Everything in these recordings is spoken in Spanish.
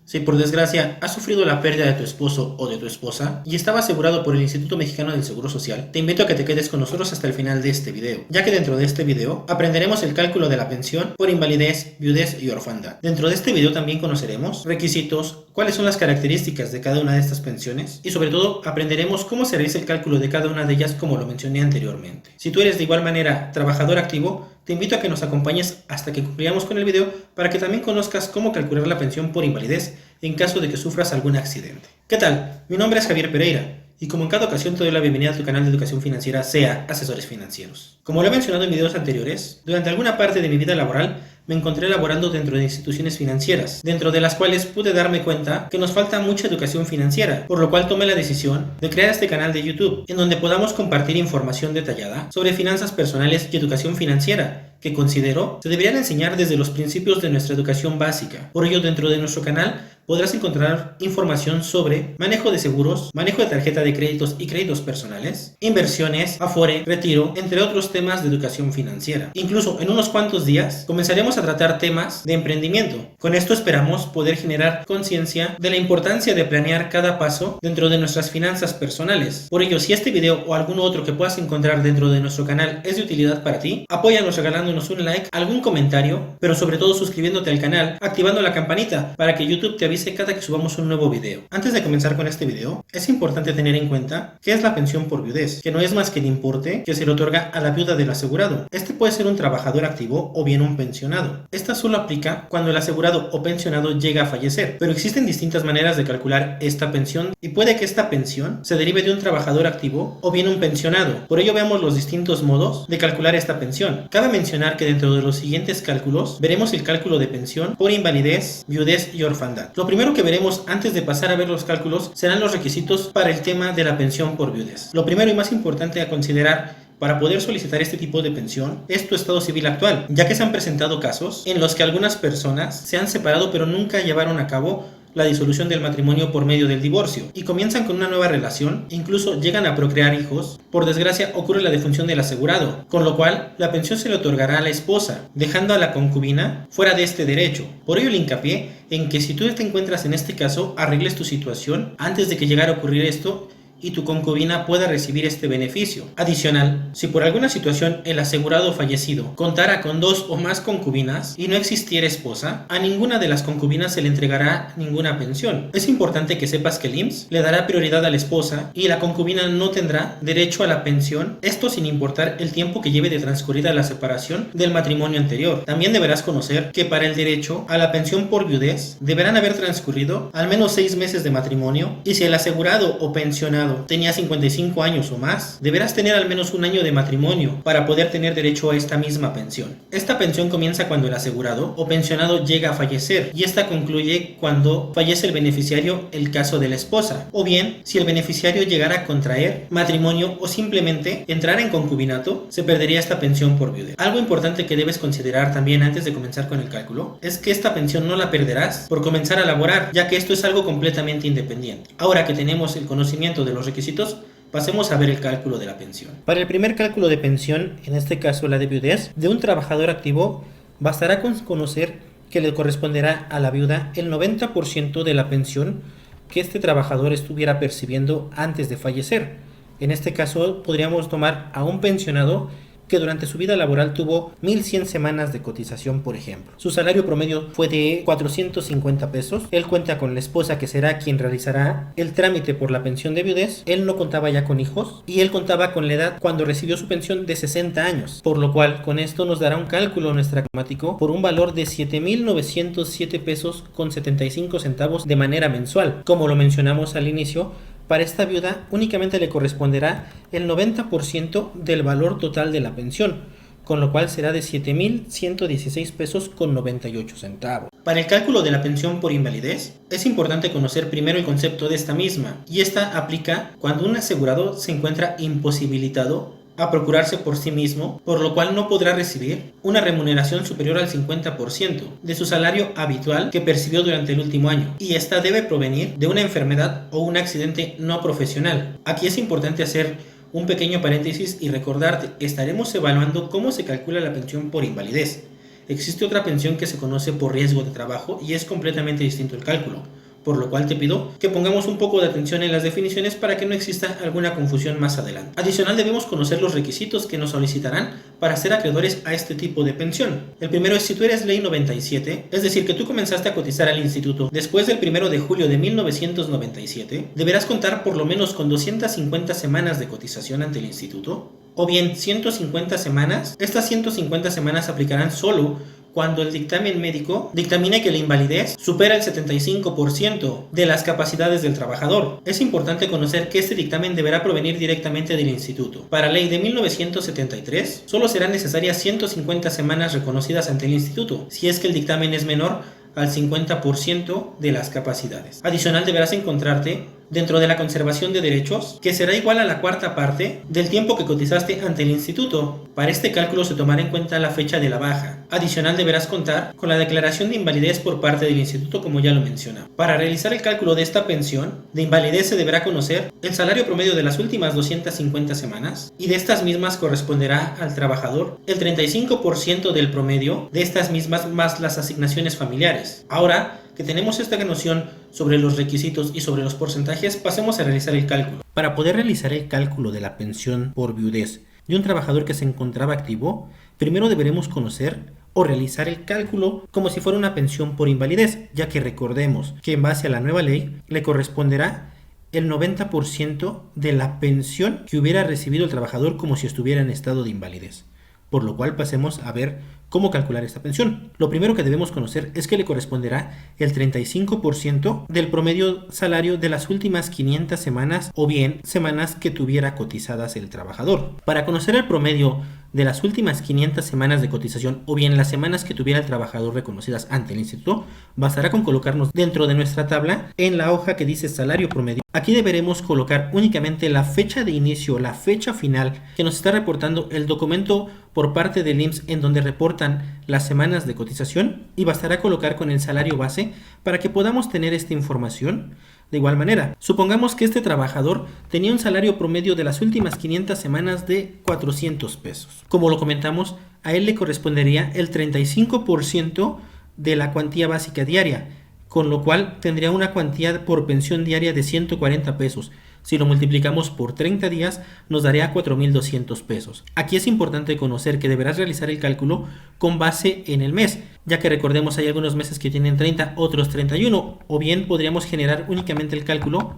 Si por desgracia has sufrido la pérdida de tu esposo o de tu esposa y estaba asegurado por el Instituto Mexicano del Seguro Social, te invito a que te quedes con nosotros hasta el final de este video, ya que dentro de este video aprenderemos el cálculo de la pensión por invalidez, viudez y orfandad. Dentro de este video también conoceremos requisitos, cuáles son las características de cada una de estas pensiones y sobre todo aprenderemos cómo se realiza el cálculo de cada una de ellas como lo mencioné anteriormente. Si tú eres de igual manera trabajador activo, te invito a que nos acompañes hasta que concluyamos con el video para que también conozcas cómo calcular la pensión por invalidez en caso de que sufras algún accidente. ¿Qué tal? Mi nombre es Javier Pereira y como en cada ocasión te doy la bienvenida a tu canal de educación financiera SEA Asesores Financieros. Como lo he mencionado en videos anteriores, durante alguna parte de mi vida laboral me encontré laborando dentro de instituciones financieras, dentro de las cuales pude darme cuenta que nos falta mucha educación financiera, por lo cual tomé la decisión de crear este canal de YouTube, en donde podamos compartir información detallada sobre finanzas personales y educación financiera, que considero se deberían enseñar desde los principios de nuestra educación básica. Por ello, dentro de nuestro canal podrás encontrar información sobre manejo de seguros, manejo de tarjeta de créditos y créditos personales, inversiones, afore, retiro, entre otros temas de educación financiera. Incluso en unos cuantos días comenzaremos a tratar temas de emprendimiento. Con esto esperamos poder generar conciencia de la importancia de planear cada paso dentro de nuestras finanzas personales. Por ello, si este video o algún otro que puedas encontrar dentro de nuestro canal es de utilidad para ti, apóyanos regalándonos un like, algún comentario, pero sobre todo suscribiéndote al canal, activando la campanita para que YouTube te avise cada que subamos un nuevo video. Antes de comenzar con este video, es importante tener en cuenta qué es la pensión por viudez, que no es más que el importe que se le otorga a la viuda del asegurado. Este puede ser un trabajador activo o bien un pensionado. Esta solo aplica cuando el asegurado o pensionado llega a fallecer, pero existen distintas maneras de calcular esta pensión y puede que esta pensión se derive de un trabajador activo o bien un pensionado. Por ello veamos los distintos modos de calcular esta pensión. Cabe mencionar que dentro de los siguientes cálculos veremos el cálculo de pensión por invalidez, viudez y orfandad. Lo primero que veremos antes de pasar a ver los cálculos serán los requisitos para el tema de la pensión por viudez. Lo primero y más importante a considerar para poder solicitar este tipo de pensión es tu estado civil actual, ya que se han presentado casos en los que algunas personas se han separado pero nunca llevaron a cabo la disolución del matrimonio por medio del divorcio y comienzan con una nueva relación, incluso llegan a procrear hijos. Por desgracia ocurre la defunción del asegurado, con lo cual la pensión se le otorgará a la esposa, dejando a la concubina fuera de este derecho. Por ello el hincapié en que si tú te encuentras en este caso, arregles tu situación antes de que llegara a ocurrir esto y tu concubina pueda recibir este beneficio. Adicional, si por alguna situación el asegurado fallecido contara con 2 o más concubinas y no existiera esposa, a ninguna de las concubinas se le entregará ninguna pensión. Es importante que sepas que el IMSS le dará prioridad a la esposa y la concubina no tendrá derecho a la pensión, esto sin importar el tiempo que lleve de transcurrida la separación del matrimonio anterior. También deberás conocer que para el derecho a la pensión por viudez deberán haber transcurrido al menos 6 meses de matrimonio y si el asegurado o pensionado tenía 55 años o más, deberás tener al menos un año de matrimonio para poder tener derecho a esta misma pensión. Esta pensión comienza cuando el asegurado o pensionado llega a fallecer y esta concluye cuando fallece el beneficiario, el caso de la esposa, o bien si el beneficiario llegara a contraer matrimonio o simplemente entrar en concubinato, se perdería esta pensión por viudez. Algo importante que debes considerar también antes de comenzar con el cálculo es que esta pensión no la perderás por comenzar a laborar, ya que esto es algo completamente independiente. Ahora que tenemos el conocimiento de los requisitos, pasemos a ver el cálculo de la pensión. Para el primer cálculo de pensión, en este caso la de viudez, de un trabajador activo, bastará con conocer que le corresponderá a la viuda el 90% de la pensión que este trabajador estuviera percibiendo antes de fallecer. En este caso podríamos tomar a un pensionado que durante su vida laboral tuvo 1,100 semanas de cotización, por ejemplo. Su salario promedio fue de 450 pesos. Él cuenta con la esposa que será quien realizará el trámite por la pensión de viudez. Él no contaba ya con hijos y él contaba con la edad cuando recibió su pensión de 60 años. Por lo cual, con esto nos dará un cálculo nuestra matemático por un valor de 7,907 pesos con 75 centavos de manera mensual. Como lo mencionamos al inicio, para esta viuda únicamente le corresponderá el 90% del valor total de la pensión, con lo cual será de 7,116 pesos con 98 centavos. Para el cálculo de la pensión por invalidez, es importante conocer primero el concepto de esta misma, y esta aplica cuando un asegurado se encuentra imposibilitado a procurarse por sí mismo, por lo cual no podrá recibir una remuneración superior al 50% de su salario habitual que percibió durante el último año, y esta debe provenir de una enfermedad o un accidente no profesional. Aquí es importante hacer un pequeño paréntesis y recordarte, estaremos evaluando cómo se calcula la pensión por invalidez. existe otra pensión que se conoce por riesgo de trabajo y es completamente distinto el cálculo, por lo cual te pido que pongamos un poco de atención en las definiciones para que no exista alguna confusión más adelante. Adicional, debemos conocer los requisitos que nos solicitarán para ser acreedores a este tipo de pensión. El primero es si tú eres ley 97, es decir, que tú comenzaste a cotizar al instituto después del 1 de julio de 1997, deberás contar por lo menos con 250 semanas de cotización ante el instituto, o bien 150 semanas. Estas 150 semanas aplicarán solo cuando el dictamen médico dictamine que la invalidez supera el 75% de las capacidades del trabajador. Es importante conocer que este dictamen deberá provenir directamente del instituto. Para ley de 1973, solo serán necesarias 150 semanas reconocidas ante el instituto, si es que el dictamen es menor al 50% de las capacidades. Adicional, deberás encontrarte dentro de la conservación de derechos, que será igual a la cuarta parte del tiempo que cotizaste ante el instituto. Para este cálculo se tomará en cuenta la fecha de la baja. Adicional, deberás contar con la declaración de invalidez por parte del instituto, como ya lo mencionaba. Para realizar el cálculo de esta pensión de invalidez se deberá conocer el salario promedio de las últimas 250 semanas, y de estas mismas corresponderá al trabajador el 35% del promedio de estas mismas más las asignaciones familiares. Ahora que tenemos esta noción sobre los requisitos y sobre los porcentajes, pasemos a realizar el cálculo. Para poder realizar el cálculo de la pensión por viudez de un trabajador que se encontraba activo, primero deberemos conocer o realizar el cálculo como si fuera una pensión por invalidez, ya que recordemos que en base a la nueva ley le corresponderá el 90% de la pensión que hubiera recibido el trabajador como si estuviera en estado de invalidez. Por lo cual pasemos a ver cómo calcular esta pensión. Lo primero que debemos conocer es que le corresponderá el 35% del promedio salario de las últimas 500 semanas o bien semanas que tuviera cotizadas el trabajador. Para conocer el promedio de las últimas 500 semanas de cotización o bien las semanas que tuviera el trabajador reconocidas ante el instituto, bastará con colocarnos dentro de nuestra tabla en la hoja que dice salario promedio. Aquí deberemos colocar únicamente la fecha de inicio, la fecha final que nos está reportando el documento por parte del IMSS en donde reportan las semanas de cotización, y bastará colocar con el salario base para que podamos tener esta información. De igual manera, supongamos que este trabajador tenía un salario promedio de las últimas 500 semanas de 400 pesos. Como lo comentamos, a él le correspondería el 35% de la cuantía básica diaria, con lo cual tendría una cuantía por pensión diaria de 140 pesos. Si lo multiplicamos por 30 días, nos daría 4.200 pesos. Aquí es importante conocer que deberás realizar el cálculo con base en el mes, ya que recordemos hay algunos meses que tienen 30, otros 31, o bien podríamos generar únicamente el cálculo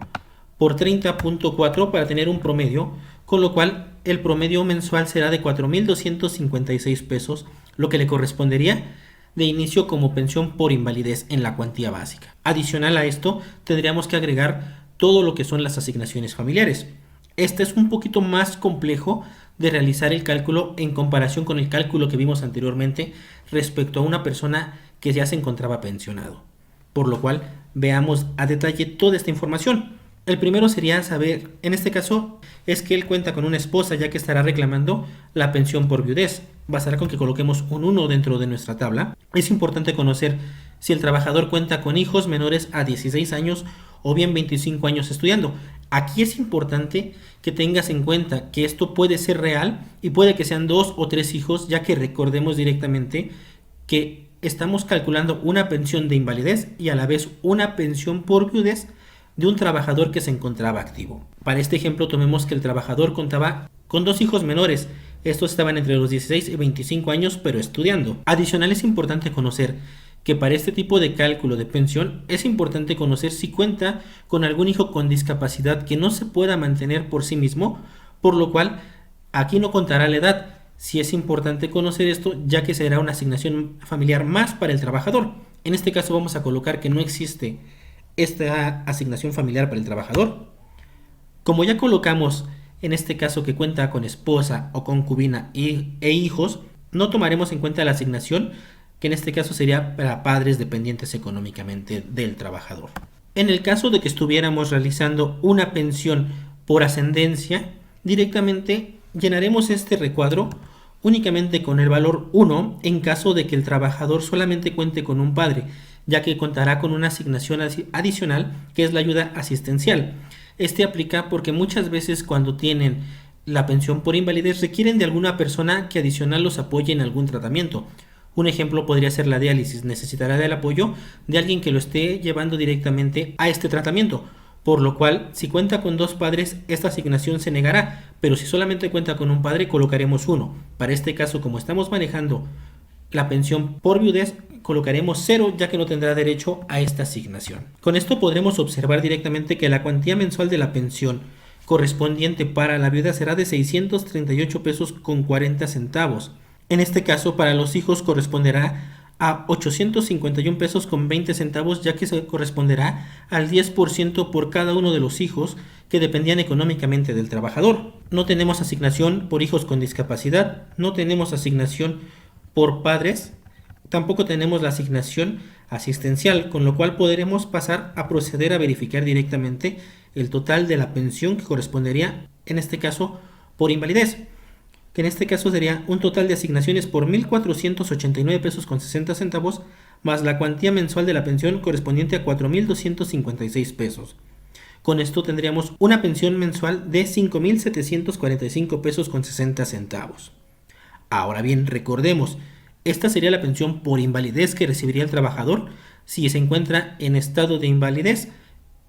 por 30.4 para tener un promedio, con lo cual el promedio mensual será de 4.256 pesos, lo que le correspondería de inicio como pensión por invalidez en la cuantía básica. Adicional a esto, tendríamos que agregar todo lo que son las asignaciones familiares. Este es un poquito más complejo de realizar el cálculo en comparación con el cálculo que vimos anteriormente respecto a una persona que ya se encontraba pensionado. Por lo cual, veamos a detalle toda esta información. El primero sería saber, en este caso, es que él cuenta con una esposa, ya que estará reclamando la pensión por viudez. Bastará con que coloquemos un 1 dentro de nuestra tabla. Es importante conocer si el trabajador cuenta con hijos menores a 16 años o bien 25 años estudiando. Aquí es importante que tengas en cuenta que esto puede ser real y puede que sean 2 o 3 hijos, ya que recordemos directamente que estamos calculando una pensión de invalidez y a la vez una pensión por viudez de un trabajador que se encontraba activo. Para este ejemplo, tomemos que el trabajador contaba con 2 hijos menores. Estos estaban entre los 16 y 25 años, pero estudiando. Adicional, es importante conocer que para este tipo de cálculo de pensión es importante conocer si cuenta con algún hijo con discapacidad que no se pueda mantener por sí mismo, por lo cual aquí no contará la edad. Sí es importante conocer esto, ya que será una asignación familiar más para el trabajador. En este caso vamos a colocar que no existe esta asignación familiar para el trabajador. Como ya colocamos en este caso que cuenta con esposa o concubina e hijos, no tomaremos en cuenta la asignación, que en este caso sería para padres dependientes económicamente del trabajador. En el caso de que estuviéramos realizando una pensión por ascendencia, directamente llenaremos este recuadro únicamente con el valor 1 en caso de que el trabajador solamente cuente con un padre, ya que contará con una asignación adicional que es la ayuda asistencial. Este aplica porque muchas veces cuando tienen la pensión por invalidez requieren de alguna persona que adicional los apoye en algún tratamiento. Un ejemplo podría ser la diálisis. Necesitará del apoyo de alguien que lo esté llevando directamente a este tratamiento, por lo cual, si cuenta con 2 padres, esta asignación se negará, pero si solamente cuenta con un padre, colocaremos 1. Para este caso, como estamos manejando la pensión por viudez, colocaremos 0, ya que no tendrá derecho a esta asignación. Con esto podremos observar directamente que la cuantía mensual de la pensión correspondiente para la viuda será de 638 pesos con 40 centavos. En este caso, para los hijos corresponderá a 851 pesos con 20 centavos, ya que se corresponderá al 10% por cada uno de los hijos que dependían económicamente del trabajador. No tenemos asignación por hijos con discapacidad, no tenemos asignación por padres, tampoco tenemos la asignación asistencial, con lo cual podremos pasar a proceder a verificar directamente el total de la pensión que correspondería, en este caso, por invalidez, que en este caso sería un total de asignaciones por 1.489 pesos con 60 centavos, más la cuantía mensual de la pensión correspondiente a 4.256 pesos. Con esto tendríamos una pensión mensual de 5.745 pesos con 60 centavos. Ahora bien, recordemos, esta sería la pensión por invalidez que recibiría el trabajador si se encuentra en estado de invalidez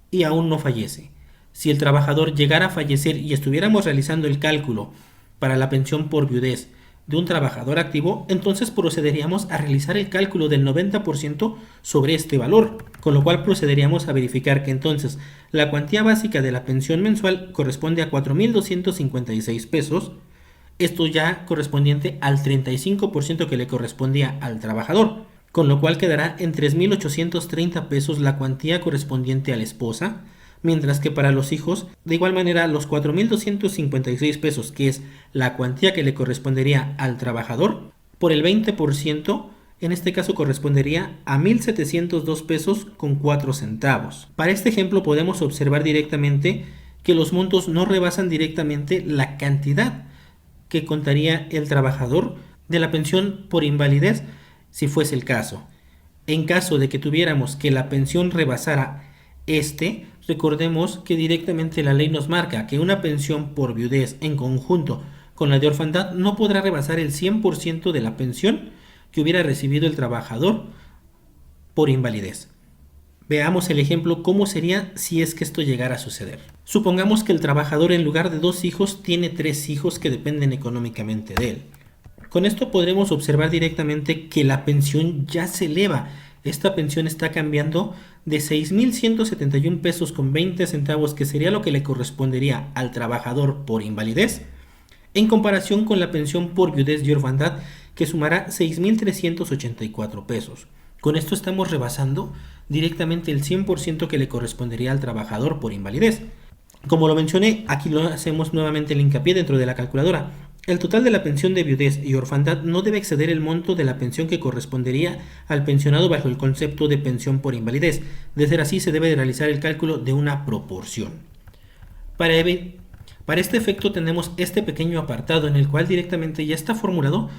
y aún no fallece. Si el trabajador llegara a fallecer y estuviéramos realizando el cálculo para la pensión por viudez de un trabajador activo, entonces procederíamos a realizar el cálculo del 90% sobre este valor, con lo cual procederíamos a verificar que entonces la cuantía básica de la pensión mensual corresponde a 4.256 pesos, esto ya correspondiente al 35% que le correspondía al trabajador, con lo cual quedará en 3.830 pesos la cuantía correspondiente a la esposa, mientras que para los hijos, de igual manera, los 4.256 pesos, que es la cuantía que le correspondería al trabajador, por el 20%, en este caso correspondería a 1.702 pesos con 4 centavos. Para este ejemplo podemos observar directamente que los montos no rebasan directamente la cantidad que contaría el trabajador de la pensión por invalidez si fuese el caso. En caso de que tuviéramos que la pensión rebasara recordemos que directamente la ley nos marca que una pensión por viudez en conjunto con la de orfandad no podrá rebasar el 100% de la pensión que hubiera recibido el trabajador por invalidez. Veamos el ejemplo cómo sería si es que esto llegara a suceder. Supongamos que el trabajador en lugar de 2 hijos tiene 3 hijos que dependen económicamente de él. Con esto podremos observar directamente que la pensión ya se eleva. Esta pensión está cambiando de 6.171 pesos con 20 centavos, que sería lo que le correspondería al trabajador por invalidez, en comparación con la pensión por viudez y orfandad, que sumará 6.384 pesos. Con esto estamos rebasando directamente el 100% que le correspondería al trabajador por invalidez. Como lo mencioné, aquí lo hacemos nuevamente el hincapié dentro de la calculadora. El total de la pensión de viudez y orfandad no debe exceder el monto de la pensión que correspondería al pensionado bajo el concepto de pensión por invalidez. De ser así, se debe de realizar el cálculo de una proporción. Para este efecto tenemos este pequeño apartado en el cual directamente ya está formulado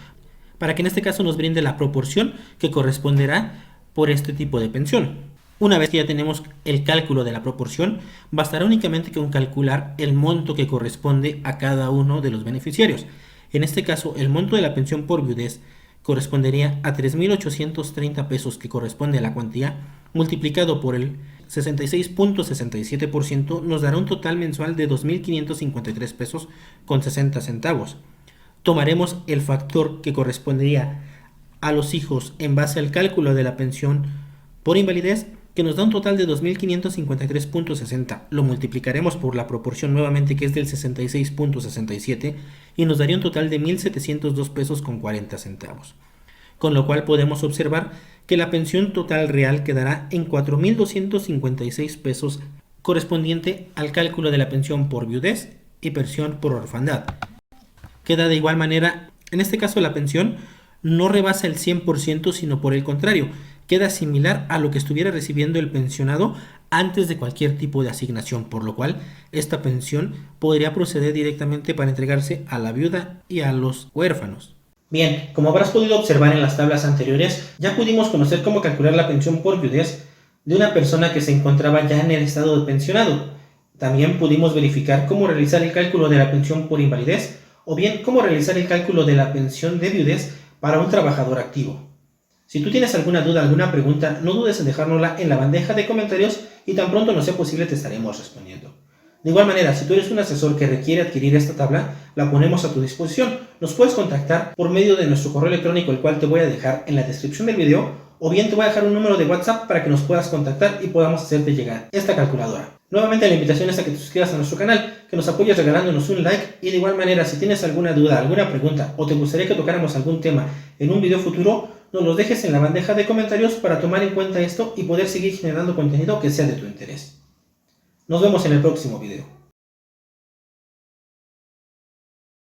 para que en este caso nos brinde la proporción que corresponderá por este tipo de pensión. Una vez que ya tenemos el cálculo de la proporción, bastará únicamente con calcular el monto que corresponde a cada uno de los beneficiarios. En este caso, el monto de la pensión por viudez correspondería a 3.830 pesos, que corresponde a la cuantía, multiplicado por el 66.67%, nos dará un total mensual de 2.553 pesos con 60 centavos. Tomaremos el factor que correspondería a los hijos en base al cálculo de la pensión por invalidez, que nos da un total de 2.553.60. Lo multiplicaremos por la proporción nuevamente, que es del 66.67, y nos daría un total de 1.702 pesos con 40 centavos. Con lo cual podemos observar que la pensión total real quedará en 4.256 pesos, correspondiente al cálculo de la pensión por viudez y pensión por orfandad. Queda de igual manera, en este caso la pensión no rebasa el 100%, sino por el contrario, queda similar a lo que estuviera recibiendo el pensionado antes de cualquier tipo de asignación, por lo cual esta pensión podría proceder directamente para entregarse a la viuda y a los huérfanos. Bien, como habrás podido observar en las tablas anteriores, ya pudimos conocer cómo calcular la pensión por viudez de una persona que se encontraba ya en el estado de pensionado. También pudimos verificar cómo realizar el cálculo de la pensión por invalidez, o bien cómo realizar el cálculo de la pensión de viudez para un trabajador activo. Si tú tienes alguna duda, alguna pregunta, no dudes en dejárnosla en la bandeja de comentarios y tan pronto nos sea posible te estaremos respondiendo. De igual manera, si tú eres un asesor que requiere adquirir esta tabla, la ponemos a tu disposición. Nos puedes contactar por medio de nuestro correo electrónico, el cual te voy a dejar en la descripción del video, o bien te voy a dejar un número de WhatsApp para que nos puedas contactar y podamos hacerte llegar esta calculadora. Nuevamente la invitación es a que te suscribas a nuestro canal, que nos apoyes regalándonos un like y de igual manera si tienes alguna duda, alguna pregunta o te gustaría que tocáramos algún tema en un video futuro, nos los dejes en la bandeja de comentarios para tomar en cuenta esto y poder seguir generando contenido que sea de tu interés. Nos vemos en el próximo video.